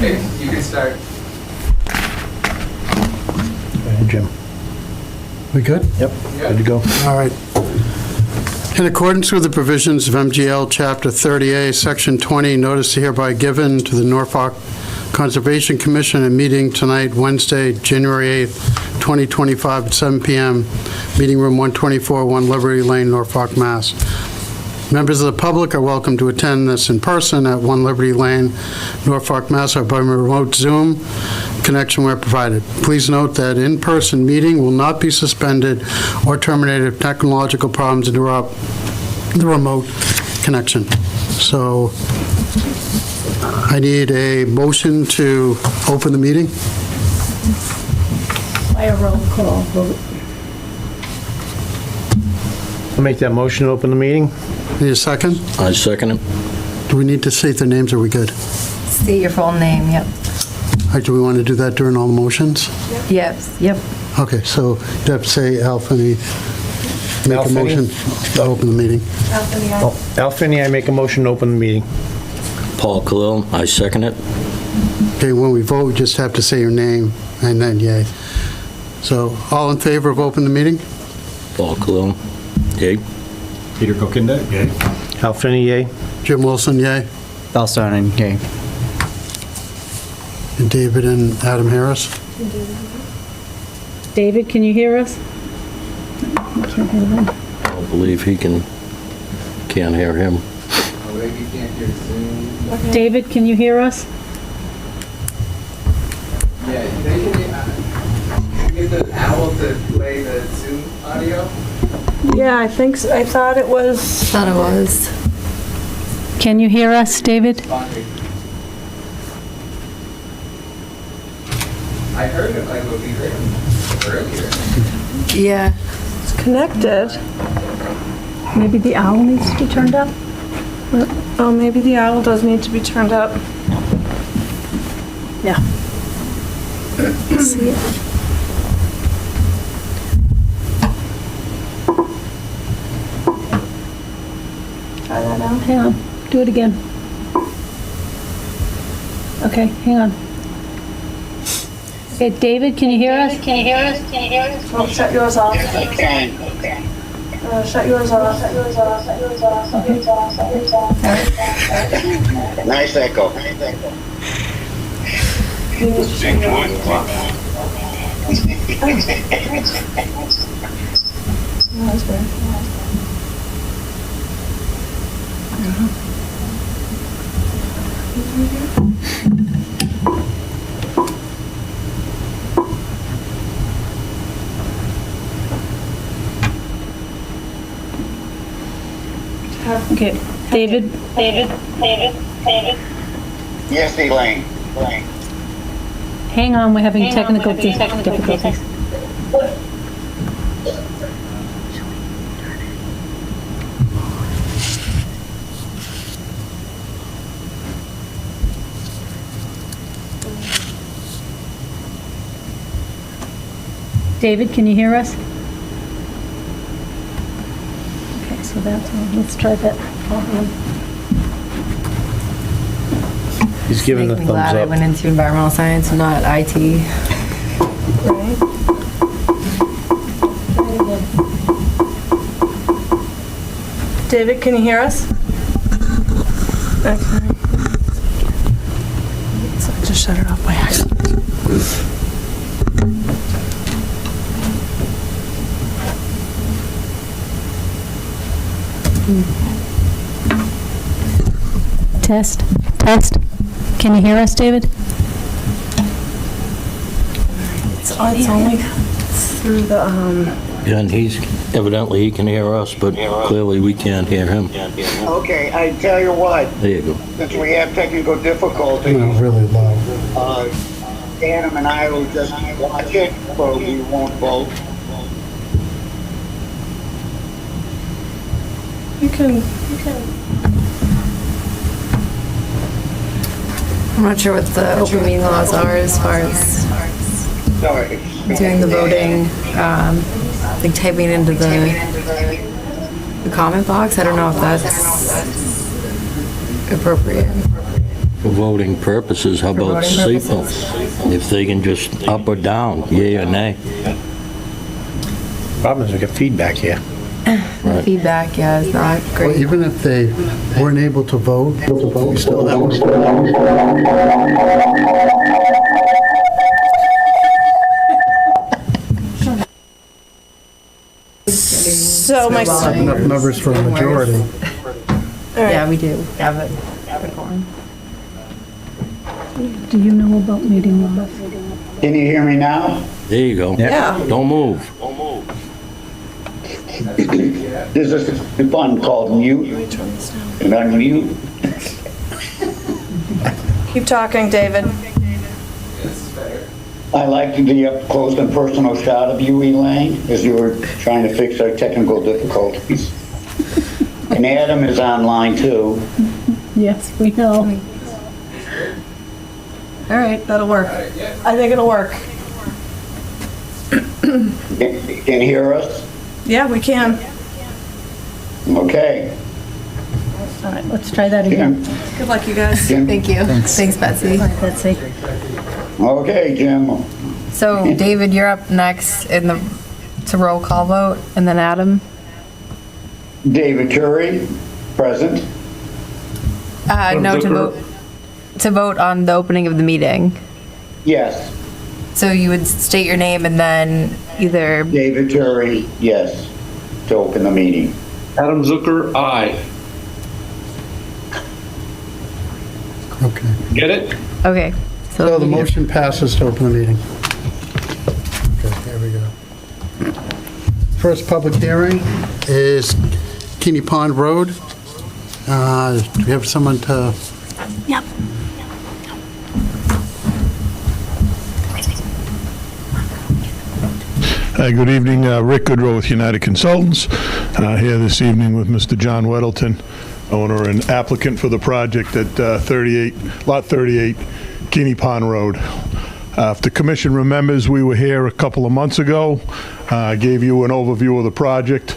Okay, you can start. Go ahead, Jim. We good? Yep, good to go. All right. In accordance with the provisions of MGL Chapter 30A, Section 20, notice hereby given to the Norfolk Conservation Commission, a meeting tonight, Wednesday, January 8th, 2025, at 7 p.m., Meeting Room 124, 1 Liberty Lane, Norfolk, Mass. Members of the public are welcome to attend this in person at 1 Liberty Lane, Norfolk, Mass, or by remote Zoom connection where provided. Please note that in-person meeting will not be suspended or terminated if technological problems interrupt the remote connection. So I need a motion to open the meeting. By a roll call vote. I'll make that motion to open the meeting. Need a second? I second it. Do we need to state their names, or are we good? State your full name, yep. All right, do we want to do that during all the motions? Yep. Okay, so you have to say Alfini, make Al a Finney? motion to open the meeting. Al Finney, I make a motion to open the meeting. Paul Khalil, I second it. Okay, when we vote, we just have to say your name, and then yay. So, all in favor of opening the meeting? Paul Khalil, yay. Peter Kokinda, yay. Al Finney, yay. Jim Wilson, yay. Bell Stoneman, yay. And David and Adam Harris? David, can you hear us? I can't hear them. I don't believe can't hear him. Oh, maybe you can't hear Zoom. David, can you hear us? Yeah, they can get the owl to play the Zoom audio. Yeah, I think so. I thought it was. Thought it was. Can you hear us, David? I heard it, like, we heard him earlier. Yeah. It's connected. Maybe the owl needs to be turned up? Oh, maybe the owl does need to be turned up. Yeah. See it. Try that out. Hang on, do it again. Okay, hang on. Okay, David, can you hear us? Oh, shut yours off. Shut yours off. Nice echo. You need to shut yours off. Oh, that's weird. Okay, David, Yes, Elaine. hang on, we're having technical difficulties. David, can you hear us? Okay, so that's on. Let's try that. He's giving the Make me thumbs glad I up. went into environmental science, not IT. Right? David, can you hear us? Okay. So I just shut it off by accident. Test. Can you hear us, David? It's only through the, Yeah, and evidently he can hear us, but clearly we can't hear him. Okay, I tell you what, There you go. since we have technical difficulties, Really loud. Adam and I will just watch it, but we won't vote. you can. I'm not sure what the open meeting laws are as far as Sorry. doing the voting, like typing into the comment box. I don't know if that's appropriate. For voting purposes, how about voting seatbelts? If they can just up or down, yay or nay? Problem is we get feedback here. The feedback, yeah, is not Well, great. even if they weren't able to vote, we still have So my, enough members for a majority. Yeah, we do have it. Good one. Do you know about meeting laws? Can you hear me now? There you go. yeah, Don't move. There's a button called mute and unmute. keep talking, David. It's fair. I like the up close and personal shot of you, Elaine, as you were trying to fix our technical difficulties. And Adam is online too. Yes, we know. All right, that'll work. I think it'll work. Can hear us? Yeah, we can. Okay. All right, let's try that again. Jim? Good luck, you guys. Jim? Thank you. Thanks, Betsy. Betsy. Okay, Jim. So, David, you're up next it's a roll call vote, and then Adam. David Curry, present. No, to vote on the opening of the meeting. Yes. So you would state your name and then either, David Curry, yes, to open the meeting. Adam Zucker, aye. Okay. Get it? okay. So the motion passes to open the meeting. Okay, here we go. First public hearing is Keeney Pond Road. Do we have someone to? Yep. Good evening, Rick Goodrow with United Consultants, here this evening with Mr. John Weddleton, owner and applicant for the project at Lot 38, Keeney Pond Road. If the commission remembers, we were here a couple of months ago, gave you an overview of the project.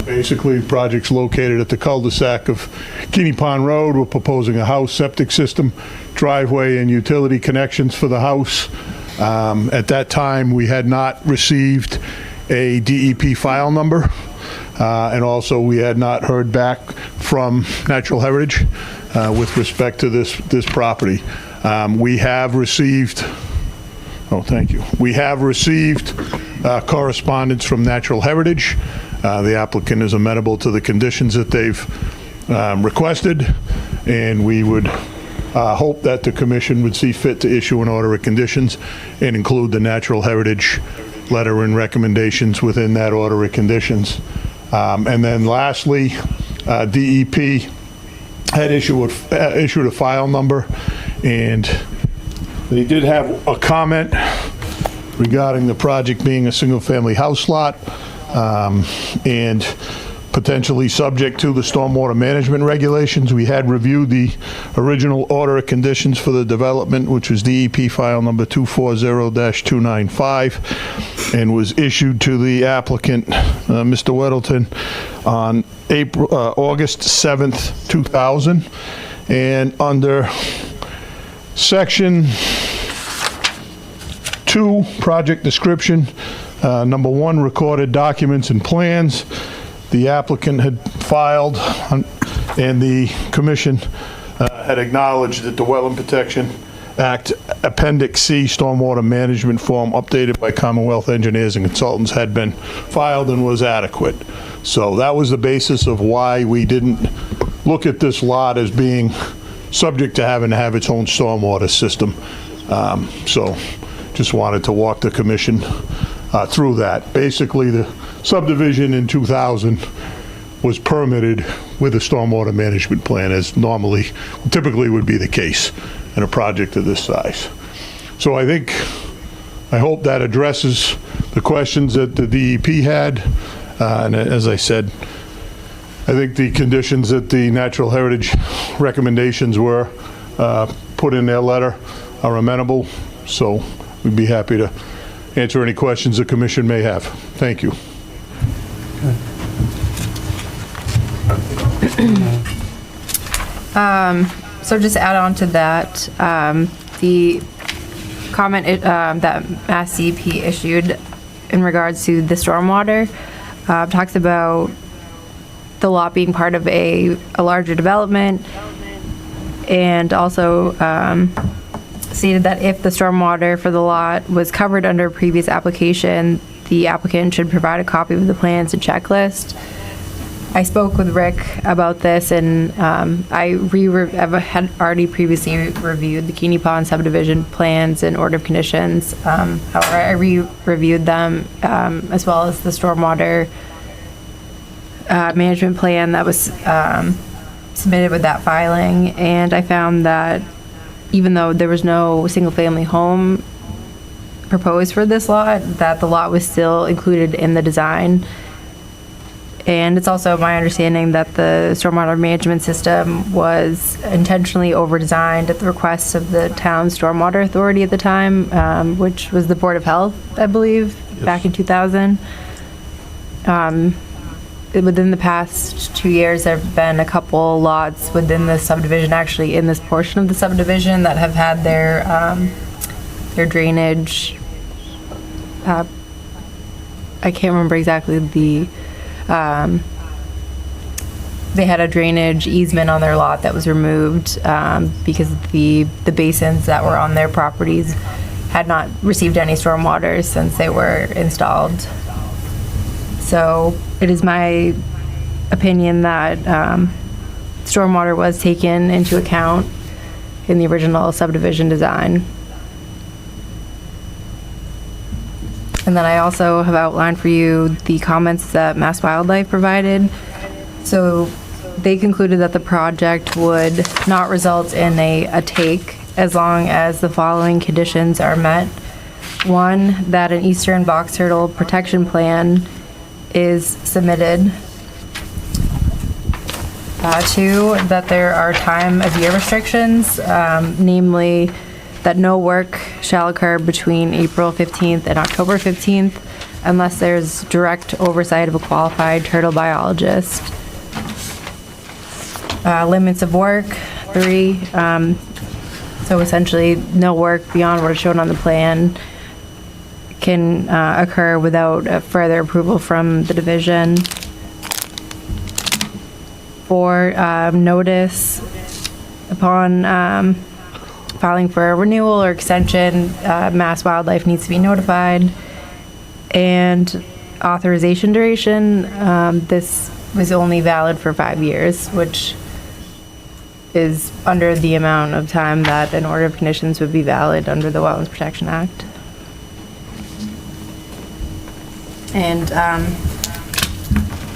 Basically, the project's located at the cul-de-sac of Keeney Pond Road. We're proposing a house septic system, driveway, and utility connections for the house. At that time, we had not received a DEP file number, and also we had not heard back from Natural Heritage with respect to this property. We have received, thank you. We have received correspondence from Natural Heritage. The applicant is amenable to the conditions that they've requested, and we would hope that the commission would see fit to issue an order of conditions and include the Natural Heritage letter and recommendations within that order of conditions. And then lastly, DEP had issued a file number, and they did have a comment regarding the project being a single-family house lot and potentially subject to the stormwater management regulations. We had reviewed the original order of conditions for the development, which was DEP file number 240-295, and was issued to the applicant, Mr. Weddleton, on August 7th, 2000. And under section 2, project description, number 1, recorded documents and plans, the applicant had filed, and the commission had acknowledged that the Wetland Protection Act Appendix C Stormwater Management Form updated by Commonwealth Engineers and Consultants had been filed and was adequate. So that was the basis of why we didn't look at this lot as being subject to having to have its own stormwater system. So just wanted to walk the commission through that. Basically, the subdivision in 2000 was permitted with a stormwater management plan, as typically would be the case in a project of this size. So I hope that addresses the questions that the DEP had. And as I said, I think the conditions that the Natural Heritage recommendations were put in their letter are amenable. So we'd be happy to answer any questions the commission may have. Thank you. So just add on to that, the comment that Mass DEP issued in regards to the stormwater talks about the lot being part of a larger development, and also stated that if the stormwater for the lot was covered under a previous application, the applicant should provide a copy of the plans and checklist. I spoke with Rick about this, and I had already previously reviewed the Keeney Pond subdivision plans and order of conditions. However, I reviewed them as well as the stormwater management plan that was submitted with that filing, and I found that even though there was no single-family home proposed for this lot, that the lot was still included in the design. And it's also my understanding that the stormwater management system was intentionally over-designed at the request of the town's stormwater authority at the time, which was the Board of Health, I believe, back in 2000. Within the past 2 years, there have been a couple lots within the subdivision, actually in this portion of the subdivision, that have had their drainage. I can't remember exactly the. They had a drainage easement on their lot that was removed because the basins that were on their properties had not received any stormwater since they were installed. So it is my opinion that stormwater was taken into account in the original subdivision design. And then I also have outlined for you the comments that Mass Wildlife provided. So they concluded that the project would not result in a take as long as the following conditions are met. One, that an eastern box turtle protection plan is submitted. Two, that there are time of year restrictions, namely that no work shall occur between April 15th and October 15th unless there's direct oversight of a qualified turtle biologist. Limits of work, 3. So essentially, no work beyond what is shown on the plan can occur without a further approval from the division. 4, notice upon filing for a renewal or extension, Mass Wildlife needs to be notified. And authorization duration, this was only valid for 5 years, which is under the amount of time that an order of conditions would be valid under the Wetlands Protection Act. And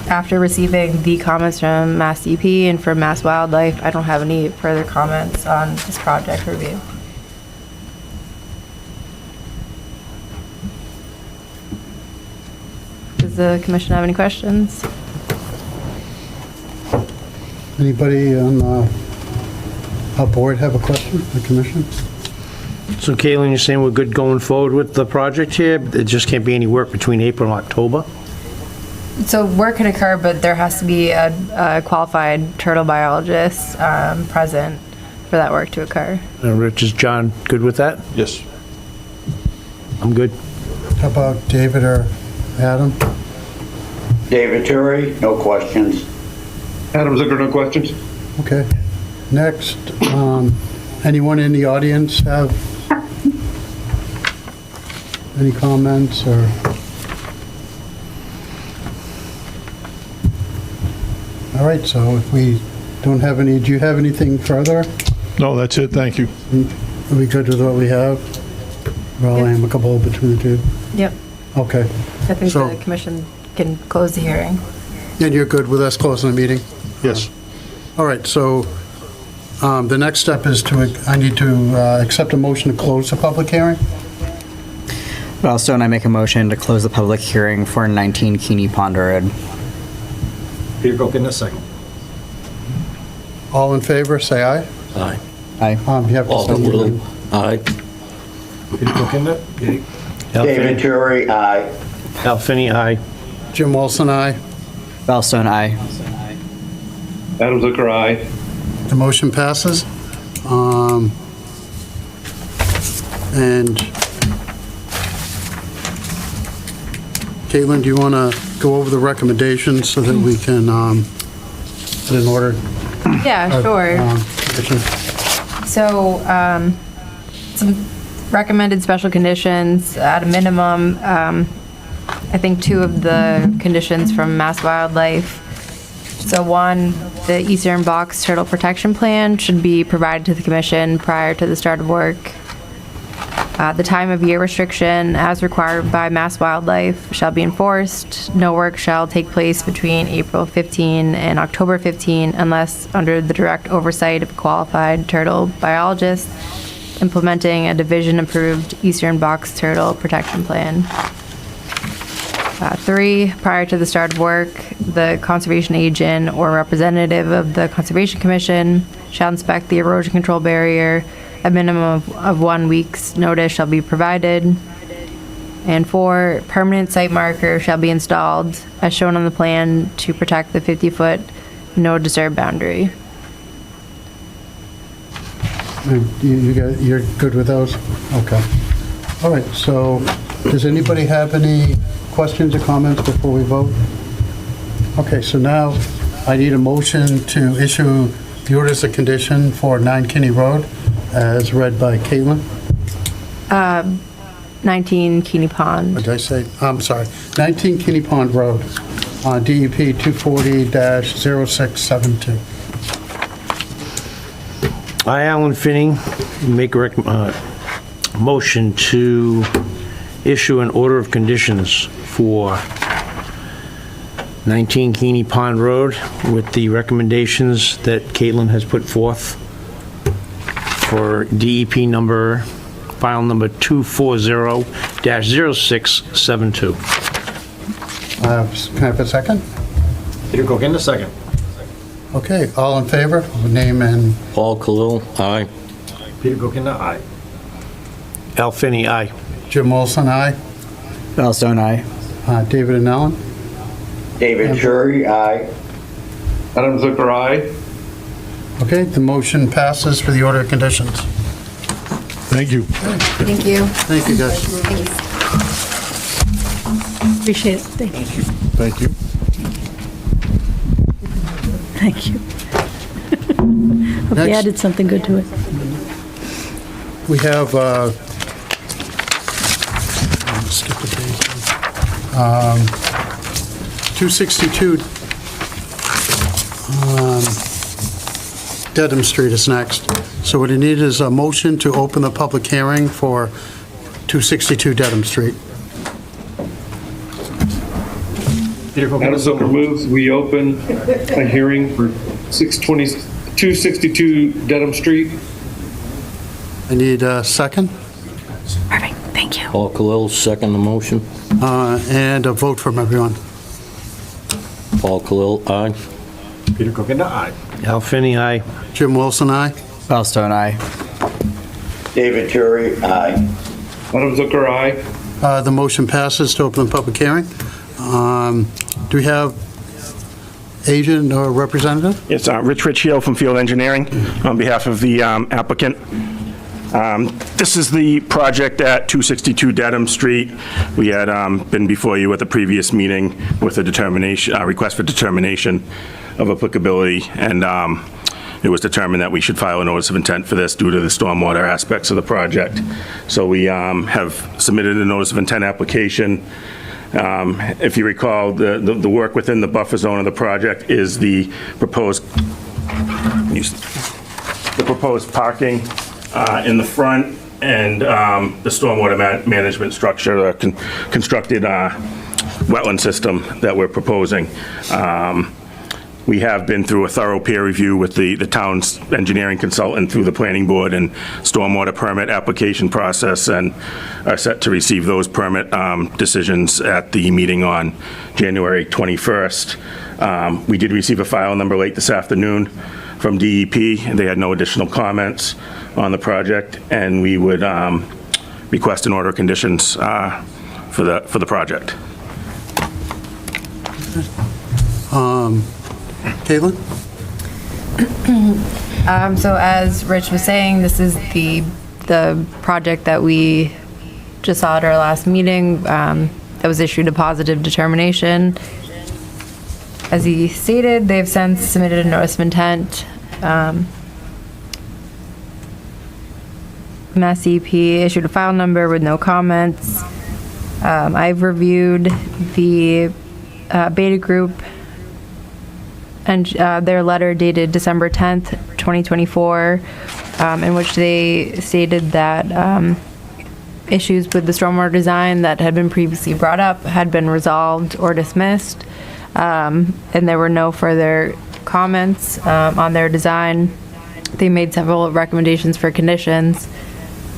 after receiving the comments from Mass DEP and from Mass Wildlife, I don't have any further comments on this project review. Does the commission have any questions? Anybody on our board have a question, the commission? So Caitlin, you're saying we're good going forward with the project here? It just can't be any work between April and October? So work can occur, but there has to be a qualified turtle biologist present for that work to occur. Rich, is John good with that? Yes. I'm good. How about David or Adam? David Turi, no questions. Adam Zucker, no questions. Okay. Next, anyone in the audience have any comments or? All right, so if we don't have any, do you have anything further? No, that's it. Thank you. Are we good with what we have? Well, I am a couple between the two. Yep. Okay. I think So- the commission can close the hearing. And you're good with us closing the meeting? Yes. All right, so the next step is I need to accept a motion to close the public hearing. Wellstone, I make a motion to close the public hearing for 19 Keeney Pond Road. Peter Gokinda, second. All in favor, say aye. Aye. You have to All say your little, name. aye. Peter Gokinda, yay. David Turi, aye. Al Finney, aye. Jim Wilson, aye. Wellstone, aye. Adam Zucker, aye. The motion passes. And Caitlin, do you want to go over the recommendations so that we can put in order? Yeah, sure. Conditions? So, some recommended special conditions at a minimum. I think two of the conditions from Mass Wildlife. So one, the Eastern Box Turtle Protection Plan should be provided to the commission prior to the start of work. The time of year restriction, as required by Mass Wildlife, shall be enforced. No work shall take place between April 15 and October 15 unless under the direct oversight of a qualified turtle biologist implementing a division-approved Eastern Box Turtle Protection Plan. 3, prior to the start of work, the conservation agent or representative of the Conservation Commission shall inspect the erosion control barrier. A minimum of 1 week's notice shall be provided. And 4, permanent site marker shall be installed as shown on the plan to protect the 50-foot no disturb boundary. You're good with those? Okay. All right, so does anybody have any questions or comments before we vote? Okay, so now I need a motion to issue the orders of condition for 9 Kinney Road as read by Caitlin. 19 Keeney Pond. What did I say? I'm sorry. 19 Kinney Pond Road, DEP 240-0672. I, Alan Finney, make a motion to issue an order of conditions for 19 Keeney Pond Road with the recommendations that Caitlin has put forth for DEP number, file number 240-0672. Can I have a second? Peter Cook in the second. Okay, all in favor? Name and Paul Khalil, aye. Peter Cook in the aye. Al Finney, aye. Jim Wilson, aye. Val Stone, aye. David and Ellen? David Shurry, aye. Adam Zucker, aye. Okay, the motion passes for the order of conditions. Thank you. Thank you. Thank you, guys. Appreciate it. Thank you. Thank you. Thank you. Hope you Next. added something good to it. We have, skip the page. 262 Dedham Street is next. So what you need is a motion to open the public hearing for 262 Dedham Street. Peter Cook in Adam the Zucker second. moves, we open a hearing for 262 Dedham Street. I need a second Perfect. Thank you. Paul Khalil, second the motion. and a vote from everyone. Paul Khalil, aye. Peter Cook in the aye. Al Finney, aye. Jim Wilson, aye. Val Stone, aye. David Shurry, aye. Adam Zucker, aye. The motion passes to open the public hearing. Do we have agent or representative? It's Rich Hill from Field Engineering on behalf of the applicant. This is the project at 262 Dedham Street. We had been before you at the previous meeting with a determination, request for determination of applicability, and it was determined that we should file a notice of intent for this due to the stormwater aspects of the project. So we have submitted a notice of intent application. If you recall, the work within the buffer zone of the project is the proposed parking in the front and the stormwater management structure, constructed wetland system that we're proposing. We have been through a thorough peer review with the town's engineering consultant through the planning board and stormwater permit application process, and are set to receive those permit decisions at the meeting on January 21st. We did receive a file number late this afternoon from DEP. They had no additional comments on the project, and we would request an order of conditions for the project. Caitlin? So as Rich was saying, this is the project that we just saw at our last meeting, that was issued a positive determination. As he stated, they've since submitted a notice of intent. Mass DEP issued a file number with no comments. I've reviewed the Beta Group and their letter dated December 10th, 2024, in which they stated that issues with the stormwater design that had been previously brought up had been resolved or dismissed, and there were no further comments on their design. They made several recommendations for conditions.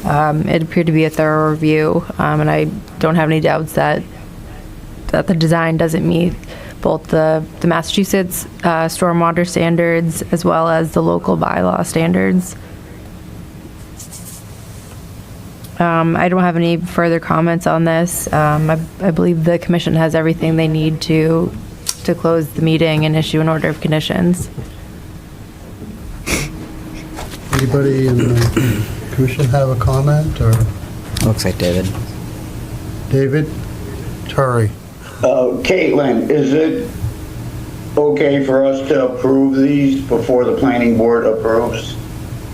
It appeared to be a thorough review, and I don't have any doubts that the design doesn't meet both the Massachusetts stormwater standards as well as the local bylaw standards. I don't have any further comments on this. I believe the commission has everything they need to close the meeting and issue an order of conditions. Anybody in the commission have a comment, or? Looks like David. David? Terry? Caitlin, is it okay for us to approve these before the planning board approves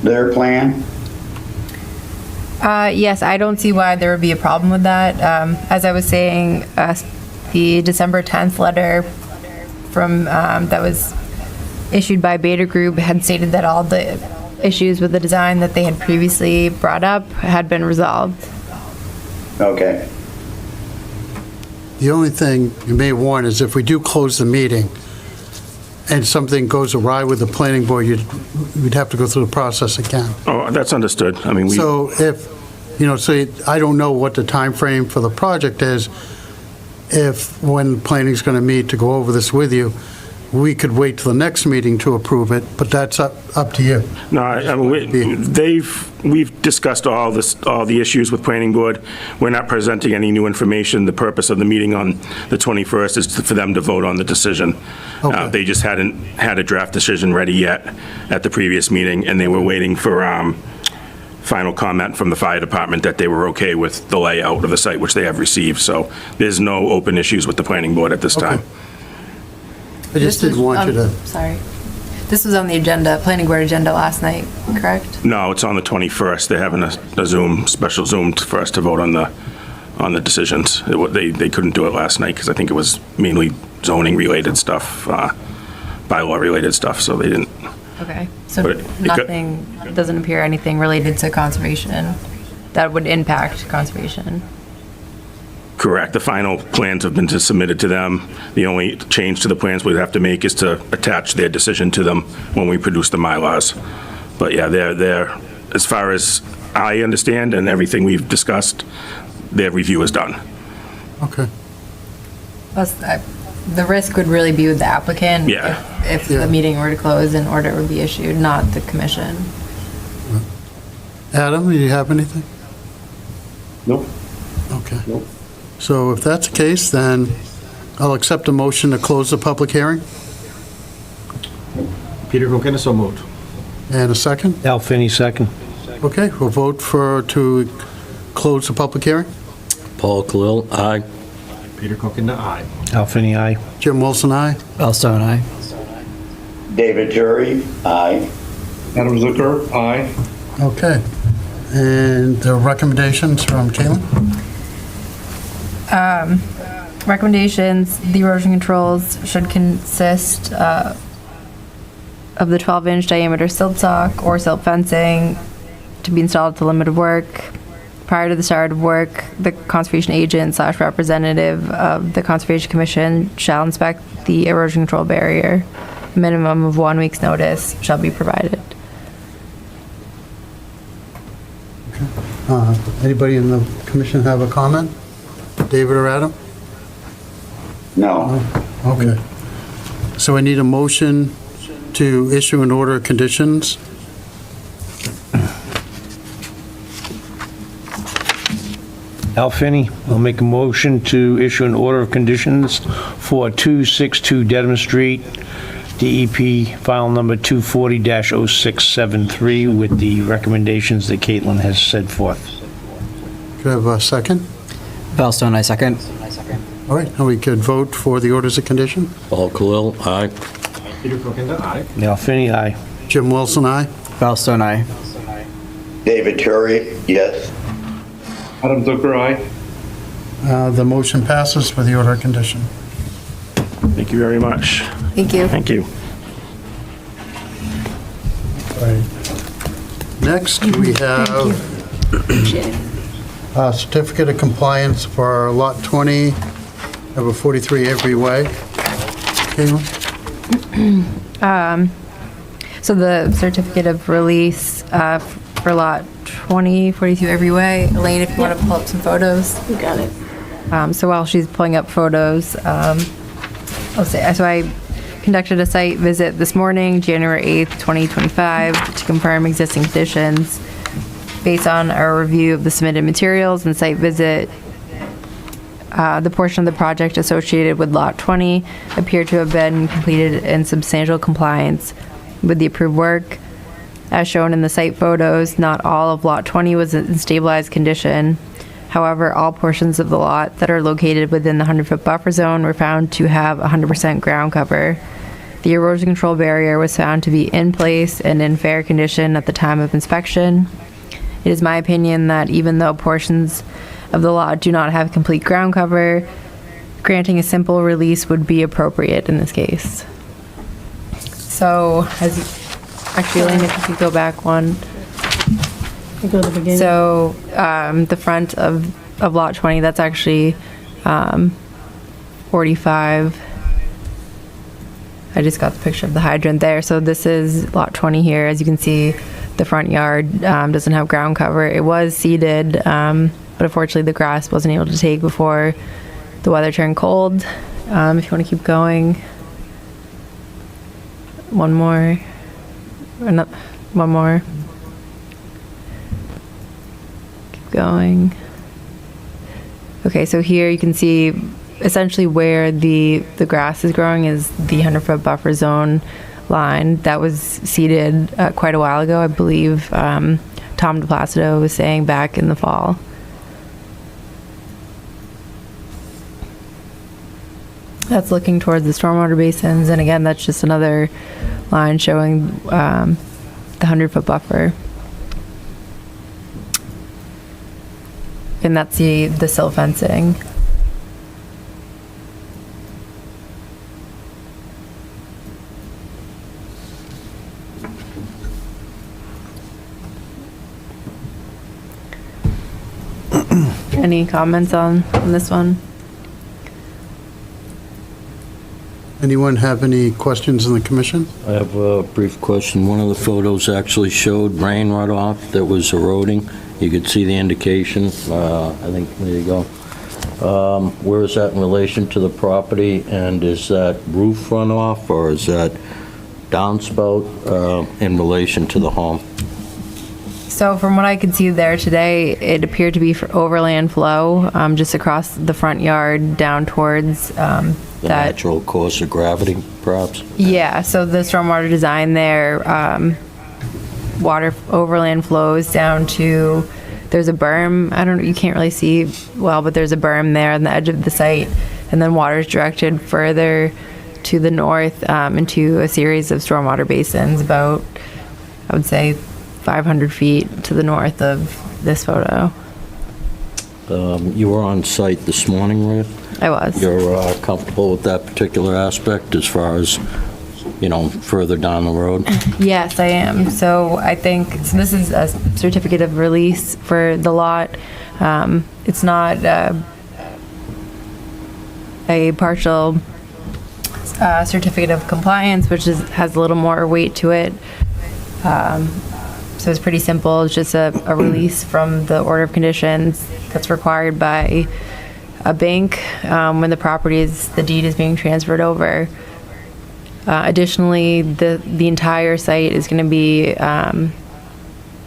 their plan? Yes, I don't see why there would be a problem with that. As I was saying, the December 10th letter from that was issued by Beta Group had stated that all the issues with the design that they had previously brought up had been resolved. Okay. The only thing you may warn is if we do close the meeting and something goes awry with the planning board, we'd have to go through the process again. Oh, that's understood. I mean, So if, I don't know what the time frame for the project is, if when planning's going to meet to go over this with you, we could wait till the next meeting to approve it, but that's up to you. No, I mean, we've discussed all the issues with planning board. We're not presenting any new information. The purpose of the meeting on the 21st is for them to vote on the decision. Okay. They just hadn't had a draft decision ready yet at the previous meeting, and they were waiting for final comment from the fire department that they were okay with the layout of the site, which they have received. So there's no open issues with the planning board at this time. I just didn't want you to... Sorry. This was on the agenda, planning board agenda last night, correct? No, it's on the 21st. They're having a Zoom, special Zoom for us to vote on the decisions. They couldn't do it last night because I think it was mainly zoning-related stuff, bylaw-related stuff, so they didn't. Okay, so But nothing, doesn't appear anything related to conservation that would impact conservation? Correct. The final plans have been submitted to them. The only change to the plans we'd have to make is to attach their decision to them when we produce the MyLars. But yeah, they're, as far as I understand and everything we've discussed, their review is done. Okay. Plus, the risk would really be with the applicant. Yeah. If the meeting were to close, an order would be issued, not the commission. Adam, do you have anything? Nope. Okay. Nope. So if that's the case, then I'll accept a motion to close the public hearing. Peter Kokenda, so moved. And a second? Al Finney, second. Okay, we'll vote to close the public hearing. Paul Khalil, aye. Peter Kokenda, aye. Al Finney, aye. Jim Wilson, aye. Al Stone, aye. David Jury, aye. Adam Zucker, aye. Okay. And the recommendations from Caitlin? Recommendations, the erosion controls should consist of the 12-inch diameter silt sock or silt fencing to be installed at the limit of work. Prior to the start of work, the conservation agent / representative of the Conservation Commission shall inspect the erosion control barrier. A minimum of 1 week's notice shall be provided. Anybody in the commission have a comment? David or Adam? No. Okay. So I need a motion to issue an order of conditions. Al Finney, I'll make a motion to issue an order of conditions for 262 Dedham Street, DEP file number 240-0673 with the recommendations that Caitlin has set forth. Could I have a second? Valstone, I second. All right, now we could vote for the orders of condition. Paul Khalil, aye. Peter Cookinda, aye. Al Finney, aye. Jim Wilson, aye. Valstone, I. David Turri, yes. Adam Zucker, aye. The motion passes with the order of condition. Thank you very much. Thank you. Thank you. All right. Next, we have a certificate of compliance for Lot 20, number 43 Avery Way. Caitlin? So the certificate of release for lot 20, 42 Every Way. Elaine, if you want to pull up some photos. You got it. So while she's pulling up photos, I'll say, so I conducted a site visit this morning, January 8th, 2025, to confirm existing conditions. Based on our review of the submitted materials and site visit, the portion of the project associated with Lot 20 appeared to have been completed in substantial compliance with the approved work. As shown in the site photos, not all of Lot 20 was in stabilized condition. However, all portions of the lot that are located within the 100-foot buffer zone were found to have 100% ground cover. The erosion control barrier was found to be in place and in fair condition at the time of inspection. It is my opinion that even though portions of the lot do not have complete ground cover, granting a simple release would be appropriate in this case. So, actually, Elaine, if you could go back one. I go to the beginning. So, the front of lot 20, that's actually 45. I just got the picture of the hydrant there. So this is lot 20 here. As you can see, the front yard doesn't have ground cover. It was seeded, but unfortunately the grass wasn't able to take before the weather turned cold. If you want to keep going. One more. One more. Keep going. Okay, so here you can see essentially where the grass is growing is the 100-foot buffer zone line that was seeded quite a while ago. I believe Tom DePlacido was saying back in the fall. That's looking towards the stormwater basins, and again, that's just another line showing the 100-foot buffer. And that's the sill fencing. Any comments on this one? Anyone have any questions in the commission? I have a brief question. One of the photos actually showed rain runoff that was eroding. You could see the indication. I think, there you go. Where is that in relation to the property? And is that roof runoff or is that downspout in relation to the home? So from what I could see there today, it appeared to be for overland flow, just across the front yard down towards The natural course of gravity, perhaps? Yeah, so the stormwater design there, water overland flows down to, there's a berm, I don't know, you can't really see well, but there's a berm there on the edge of the site, and then water is directed further to the north into a series of stormwater basins, about, I would say, 500 feet to the north of this photo. You were on site this morning, Ruth? I was. You're comfortable with that particular aspect as far as, further down the road? Yes, I am. So I think, so this is a certificate of release for the lot. It's not a partial certificate of compliance, which has a little more weight to it. So it's pretty simple. It's just a release from the order of conditions that's required by a bank when the deed is being transferred over. Additionally, the entire site is going to be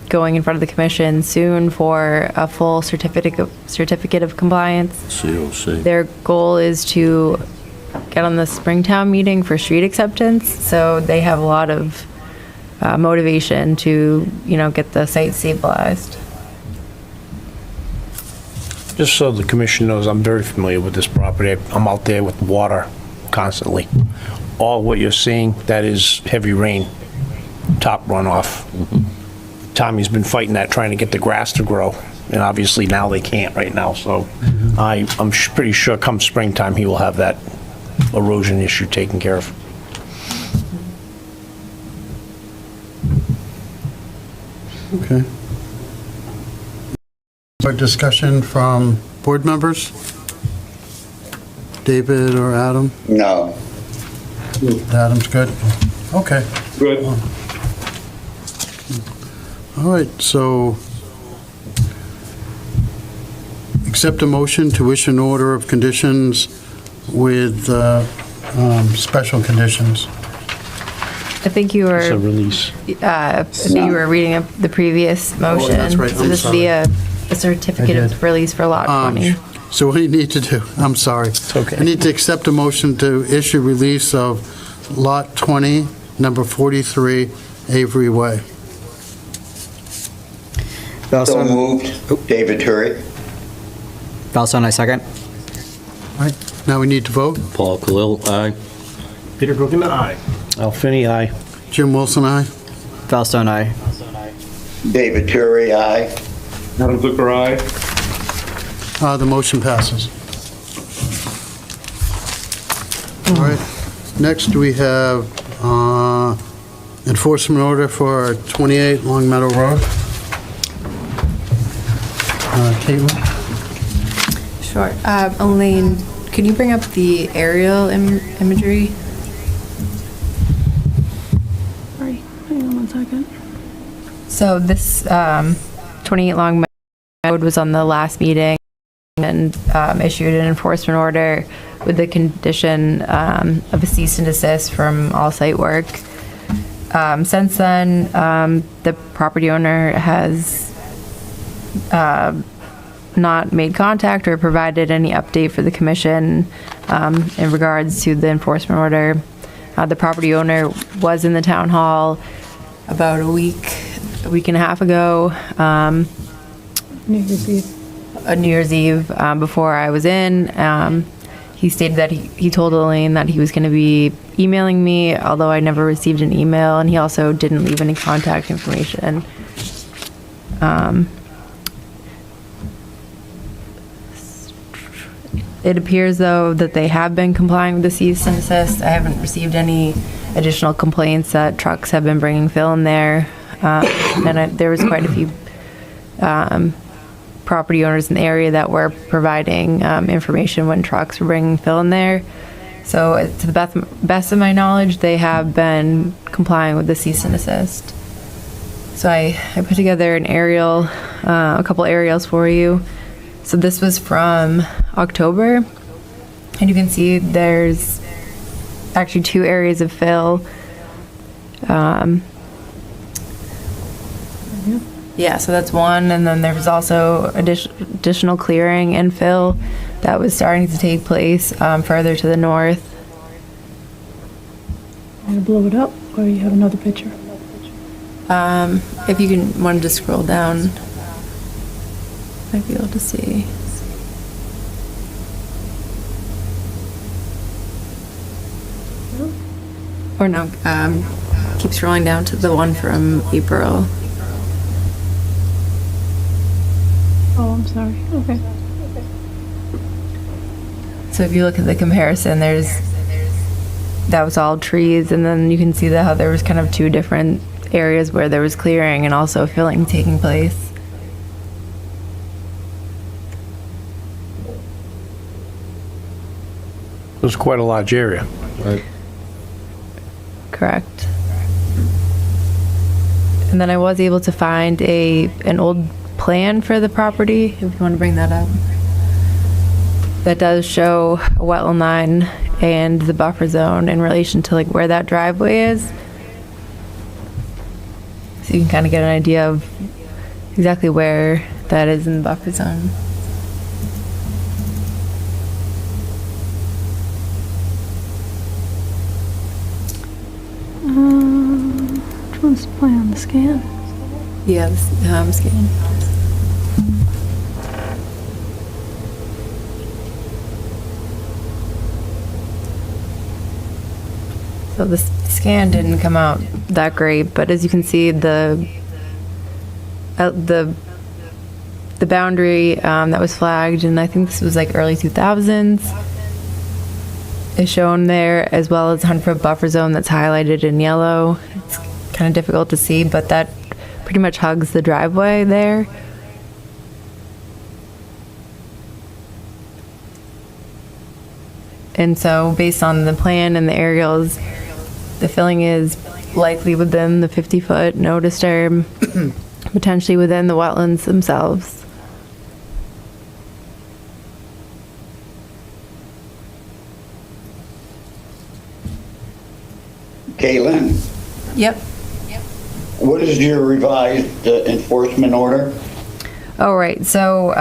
going in front of the commission soon for a full certificate of compliance. COC. Their goal is to get on the Springtown meeting for street acceptance, so they have a lot of motivation to, get the site stabilized. Just so the commission knows, I'm very familiar with this property. I'm out there with water constantly. All what you're seeing, that is heavy rain, top runoff. Tommy's been fighting that, trying to get the grass to grow, and obviously now they can't right now, so I'm pretty sure come springtime, he will have that erosion issue taken care of. Okay. Our discussion from board members? David or Adam? No. Adam's good? Okay. Good. All right, so accept a motion to issue an order of conditions with special conditions. I think you It's a were, release. I think you were reading up the previous motion. that's right. So I'm this would be sorry. a certificate I did. of release for lot 20. So what do you need to do? I'm sorry. It's okay. I need to accept a motion to issue release of Lot 20, number 43, Avery Way. So moved. David Turri. Valstone, I second. All right, now we need to vote. Paul Khalil, aye. Peter Brookenda, aye. Al Finney, aye. Jim Wilson, aye. Valstone, I. David Turri, aye. Adam Zucker, aye. The motion passes. All right, next we have enforcement order for 28 Long Meadow Road. Caitlin? Sure. Elaine, can you bring up the aerial imagery? Sorry, hang on 1 second. So this 28 Long Meadow Road was on the last meeting and issued an enforcement order with the condition of a cease and desist from all site work. Since then, the property owner has not made contact or provided any update for the commission in regards to the enforcement order. The property owner was in the town hall about a week and a half ago. New Year's Eve. New Year's Eve before I was in. He stated that he told Elaine that he was going to be emailing me, although I never received an email, and he also didn't leave any contact information. It appears, though, that they have been complying with the cease and desist. I haven't received any additional complaints that trucks have been bringing fill in there. There was quite a few property owners in the area that were providing information when trucks were bringing fill in there. So to the best of my knowledge, they have been complying with the cease and desist. So I put together an aerial, a couple aerials for you. So this was from October, and you can see there's actually 2 areas of fill. Yeah, so that's one, and then there was also additional clearing and fill that was starting to take place further to the north. I'm gonna blow it up, or you have another picture? If you wanted to scroll down, might be able to see. Or no, keep scrolling down to the one from April. Oh, I'm sorry. Okay. So if you look at the comparison, that was all trees, and then you can see how there was kind of 2 different areas where there was clearing and also filling taking place. It was quite a large area. Right. Correct. And then I was able to find an old plan for the property, if you want to bring that up. That does show a wetland line and the buffer zone in relation to where that driveway is. So you can kind of get an idea of exactly where that is in the buffer zone. Which one's the plan, the scan? Yeah, the scan. So the scan didn't come out that great, but as you can see, the boundary that was flagged, and I think this was like early 2000s, is shown there, as well as 100-foot buffer zone that's highlighted in yellow. It's kind of difficult to see, but that pretty much hugs the driveway there. And so based on the plan and the aerials, the filling is likely within the 50-foot no disturb, potentially within the wetlands themselves. Caitlin, Yep. what is your revised enforcement order? Oh, right. So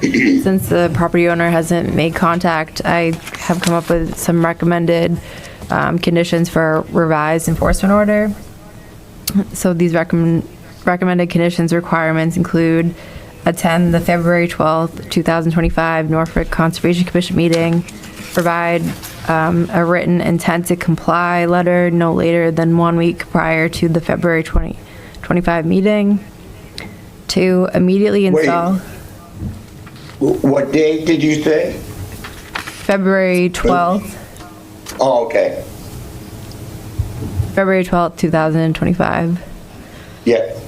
since the property owner hasn't made contact, I have come up with some recommended conditions for a revised enforcement order. So these recommended conditions requirements include attend the February 12th, 2025 Norfolk Conservation Commission meeting, provide a written intent to comply letter no later than 1 week prior to the February 2025 meeting, to immediately install. What date did you say? February 12th. Oh, okay. February 12th, 2025. Yeah.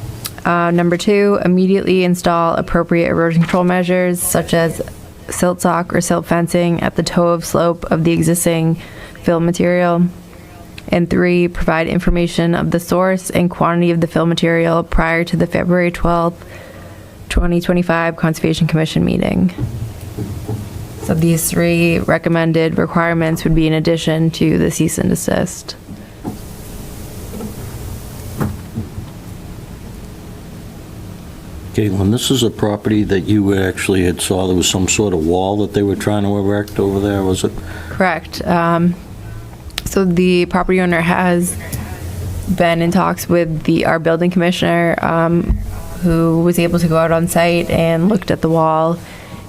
Number 2, immediately install appropriate erosion control measures such as silt sock or silt fencing at the toe of slope of the existing fill material. And 3, provide information of the source and quantity of the fill material prior to the February 12th, 2025 Conservation Commission meeting. So these 3 recommended requirements would be in addition to the cease and desist. Caitlin, this is a property that you actually had saw there was some sort of wall that they were trying to erect over there, was it? Correct. So the property owner has been in talks with our building commissioner, who was able to go out on site and looked at the wall.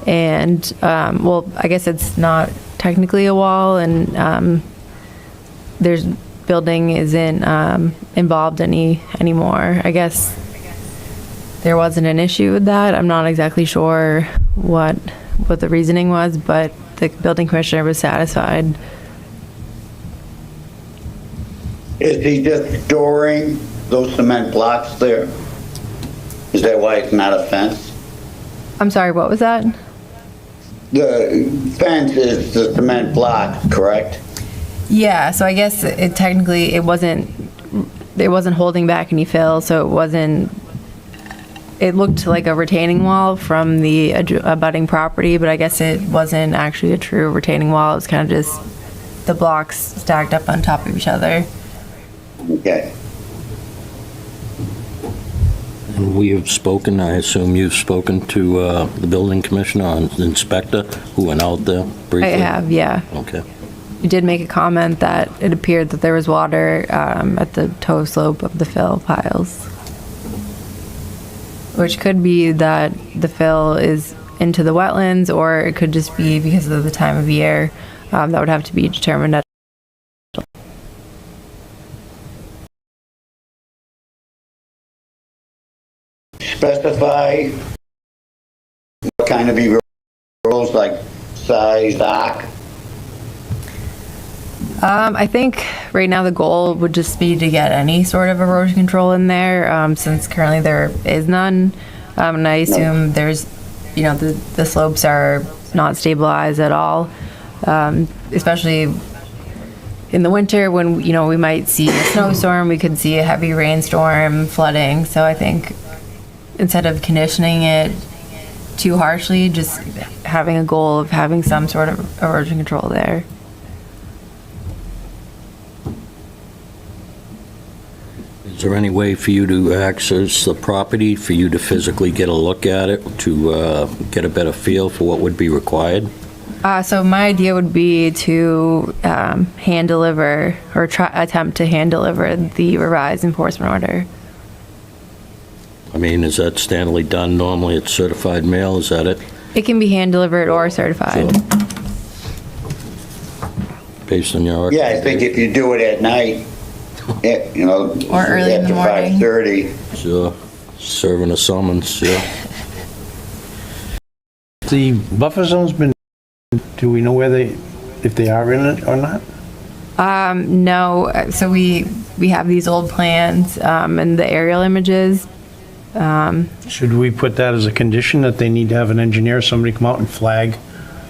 And, well, I guess it's not technically a wall, and there's building isn't involved anymore. I guess there wasn't an issue with that. I'm not exactly sure what the reasoning was, but the building commissioner was satisfied. Is he just storing those cement blocks there? Is that why it's not a fence? I'm sorry, what was that? The fence is the cement block, correct? Yeah, so I guess it wasn't holding back any fill, so it looked like a retaining wall from the abutting property, but I guess it wasn't actually a true retaining wall. It was kind of just the blocks stacked up on top of each other. Okay. And we have spoken, I assume you've spoken to the building commissioner and the inspector who went out there briefly? I have, yeah. Okay. You did make a comment that it appeared that there was water at the toe slope of the fill piles, which could be that the fill is into the wetlands, or it could just be because of the time of year. That would have to be determined at. Specify what kind of erosions, like size, dock? I think right now the goal would just be to get any sort of erosion control in there, since currently there is none. And I assume there's, the slopes are not stabilized at all, especially in the winter when, we might see a snowstorm, we could see a heavy rainstorm, flooding. So I think instead of conditioning it too harshly, just having a goal of having some sort of erosion control there. Is there any way for you to access the property, for you to physically get a look at it, to get a better feel for what would be required? So my idea would be to hand deliver or attempt to hand deliver the revised enforcement order. I mean, is that standardly done? Normally it's certified mail, is that it? It can be hand delivered or certified. So, based on your Yeah, I think if you do it at night, you know. Or early in the morning. After 5:30. Sure, serving a summons, yeah. The buffer zone's been, do we know where if they are in it or not? No, so we have these old plans and the aerial images. Should we put that as a condition that they need to have an engineer, somebody come out and flag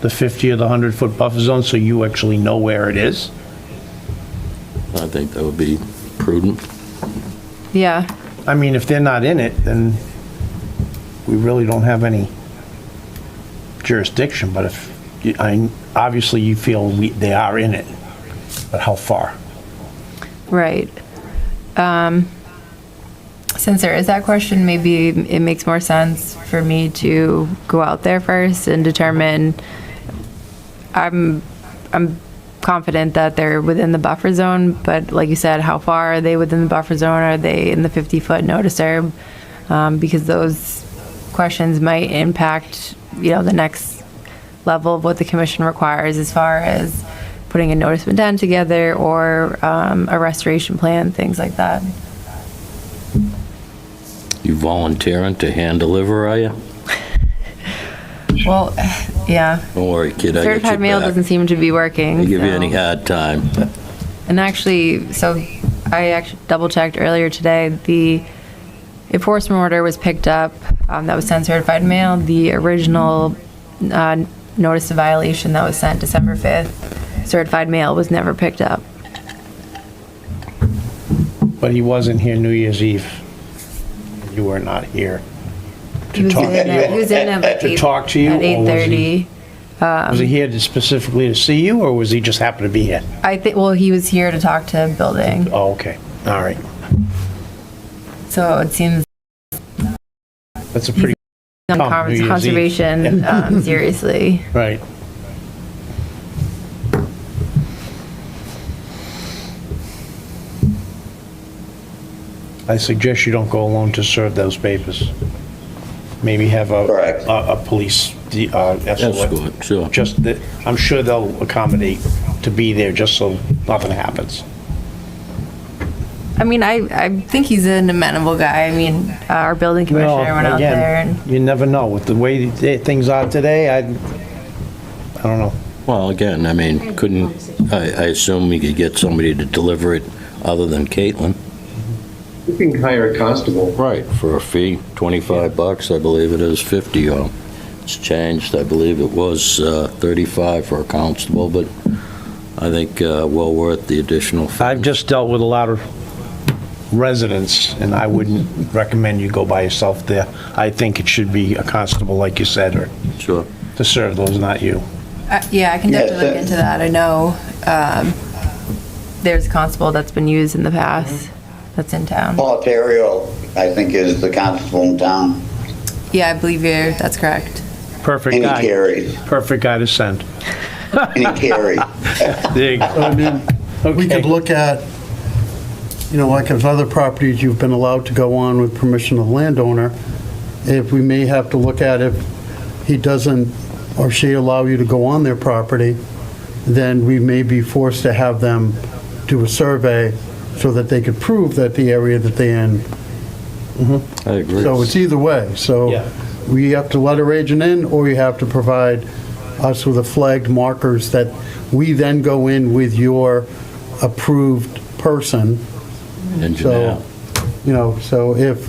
the 50 or the 100-foot buffer zone so you actually know where it is? I think that would be prudent. Yeah. I mean, if they're not in it, then we really don't have any jurisdiction, but obviously you feel they are in it, but how far? Right. Since there is that question, maybe it makes more sense for me to go out there first and determine. I'm confident that they're within the buffer zone, but like you said, how far are they within the buffer zone? Are they in the 50-foot no disturb? Because those questions might impact, the next level of what the commission requires as far as putting a notice of intent together or a restoration plan, things like that. You volunteering to hand deliver, are you? Well, yeah. Don't worry, kid, I got your Certified mail back. doesn't seem to be working. I give you so- any hard time. And actually, so I actually double-checked earlier today, the enforcement order was picked up, that was sent certified mail. The original notice of violation that was sent December 5th, certified mail was never picked up. But he wasn't here New Year's Eve. You were not here. He was in at like To talk to you, at or was 8:30. Was he here specifically to see you, or was he just happen to be here? I think, well, he was here to talk to building, Oh, okay, all right. so it seems That's a pretty, on New Year's Eve. conservation seriously. right. I suggest you don't go alone to serve those papers. Maybe have Correct. a police escort. Escort, sure. Just that, I'm sure they'll accommodate to be there just so nothing happens. I mean, I think he's an amenable guy. I mean, our building commissioner went out there and. You never know. With the way things are today, I don't know. Well, again, I mean, I assume we could get somebody to deliver it other than Caitlin. You can hire a constable. Right, for a fee, $25, I believe it is, 50, or it's changed, I believe it was 35 for a constable, but I think well worth the additional fee. I've just dealt with a lot of residents, and I wouldn't recommend you go by yourself there. I think it should be a constable, like you said, or Sure. to serve those, not you. Yeah, I can Yes, definitely look into that. I know there's a constable that's been used in the past that's in town. Paul Terrio, I think, is the constable in town. Yeah, I believe that's correct. Perfect And he guy. carries. Perfect guy to send. And he carries. There you go. I mean, we could look at, like if other properties you've been allowed to go on with permission of the landowner, if we may have to look at if he doesn't or she allow you to go on their property, then we may be forced to have them do a survey so that they could prove that the area that they're in. I agree. So it's either way. So Yeah. we have to let our agent in, or you have to provide us with a flagged markers that we then go in with your approved person. Engineer. So if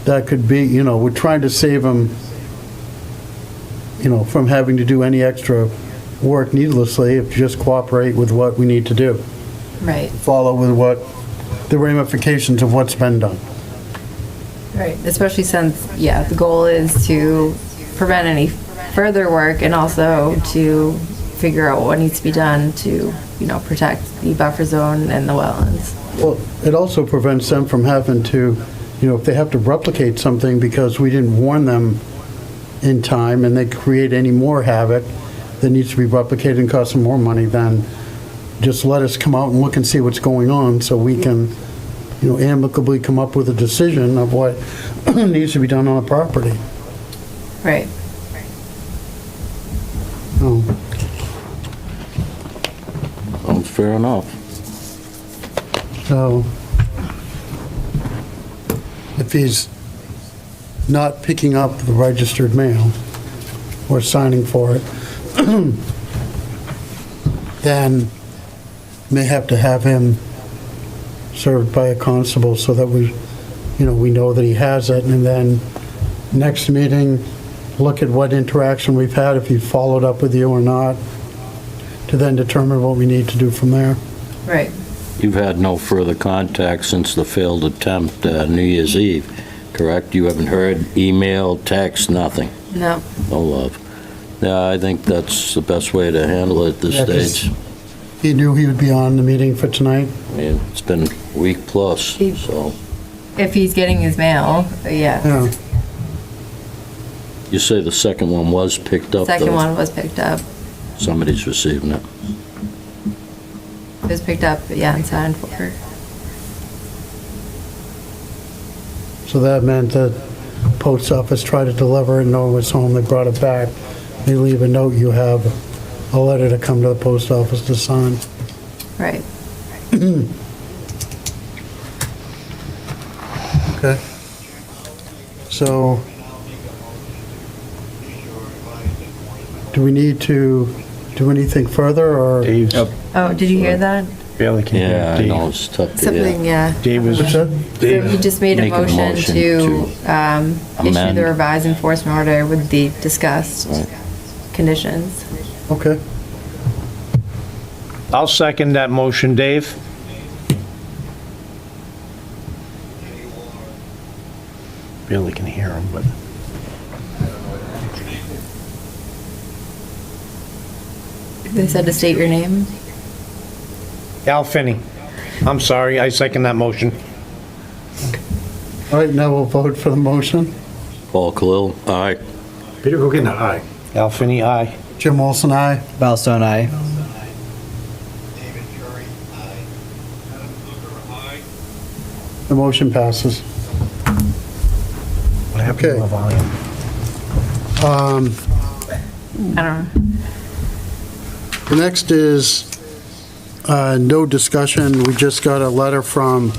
that could be, we're trying to save them, from having to do any extra work needlessly, if you just cooperate with what we need to do. Right. Follow with what the ramifications of what's been done. Right, especially since, the goal is to prevent any further work and also to figure out what needs to be done to, protect the buffer zone and the wetlands. Well, it also prevents them from having to, if they have to replicate something because we didn't warn them in time and they create any more havoc, that needs to be replicated and costs some more money, then just let us come out and look and see what's going on so we can, amicably come up with a decision of what needs to be done on the property. Right. Oh, Sounds fair enough. so if he's not picking up the registered mail or signing for it, then may have to have him served by a constable so that we know that he has it, and then next meeting, look at what interaction we've had, if he followed up with you or not, to then determine what we need to do from there. Right. You've had no further contact since the failed attempt New Year's Eve, correct? You haven't heard email, text, nothing? No. No love. Yeah, I think that's the best way to handle it at this Yeah, 'cause stage. He knew he would be on the meeting for tonight. I mean, it's been a week plus, so. If he's getting his mail, yeah. Yeah. You say the second one was picked up, though? Second one was picked up. Somebody's receiving it. It was picked up, yeah, and signed for. So that meant that post office tried to deliver it, no one was home, they brought it back. They leave a note, you have a letter to come to the post office to sign. Right. Okay. So, do we need to do anything further, or? Dave's Oh, did you hear that? barely can hear Yeah, I Dave. know, it's tough to Something, hear. yeah. Dave was, What's that? So he just made a Make a motion motion to issue amend. the revised enforcement order with the discussed Right. conditions. Okay. I'll second that motion, Dave. Barely can hear him, but. They said to state your name. Al Finney. I'm sorry, I second that motion. All right, now we'll vote for the motion. Paul Khalil, aye. Peter Guggen, aye. Al Finney, aye. Jim Olson, aye. Bellstone, aye. The motion passes. What happened to Okay. the volume? I don't know. The next is no discussion. We just got a letter for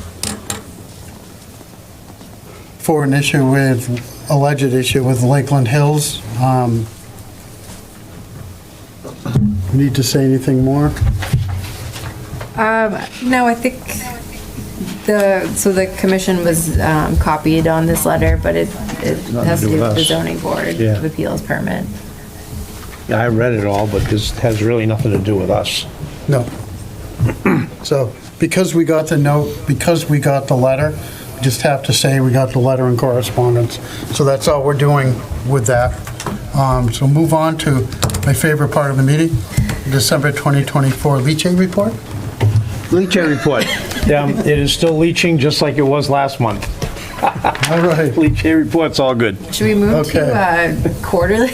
an issue with, alleged issue with Lakeland Hills. Need to say anything more? No, I think the commission was copied on this letter, but it has to do with the zoning board Yeah. of appeals permit. Yeah, I read it all, but this has really nothing to do with us. No. So, because we got the note, because we got the letter, we just have to say we got the letter and correspondence. So that's all we're doing with that. So move on to my favorite part of the meeting, December 2024 leaching report. Leaching report. It is still leaching just like it was last month. All right, Leaching report's all good. Should we move Okay. to quarterly?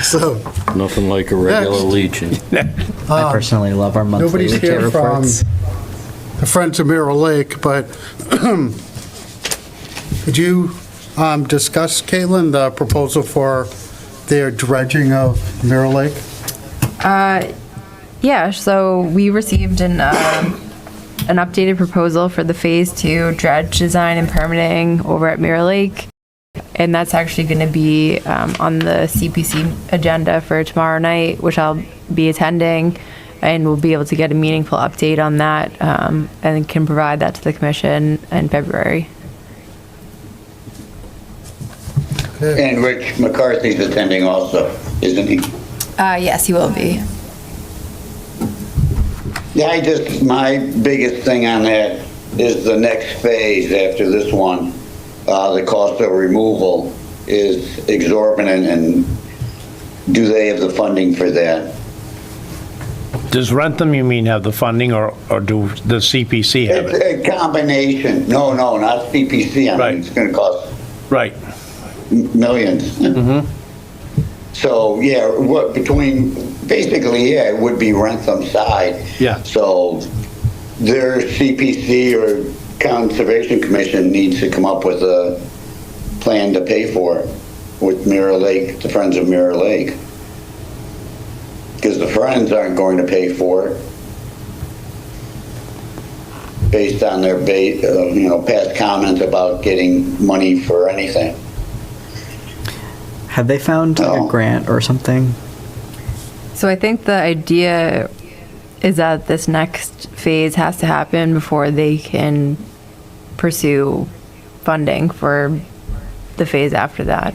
so Nothing like a regular Next. leaching. I personally love our monthly nobody's leachate here from reports. the Friends of Mirror Lake, but could you discuss, Caitlin, the proposal for their dredging of Mirror Lake? Yeah, so we received an updated proposal for the Phase 2 dredge design and permitting over at Mirror Lake. And that's actually going to be on the CPC agenda for tomorrow night, which I'll be attending. And we'll be able to get a meaningful update on that and can provide that to the commission in February. And Rich McCarthy's attending also, isn't he? Yes, he will be. Yeah, my biggest thing on that is the next phase after this one. The cost of removal is exorbitant, and do they have the funding for that? Does Rentham, you mean, have the funding, or do the CPC have it? It's a combination. No, not CPC. I Right. mean, it's going to cost Right. millions. So, yeah, what, basically, yeah, it would be Rentham side. Yeah. So their CPC or Conservation Commission needs to come up with a plan to pay for it with Mirror Lake, the Friends of Mirror Lake. Because the Friends aren't going to pay for it based on their past comments about getting money for anything. Have they found like, a grant or something? So I think the idea is that this next phase has to happen before they can pursue funding for the phase after that.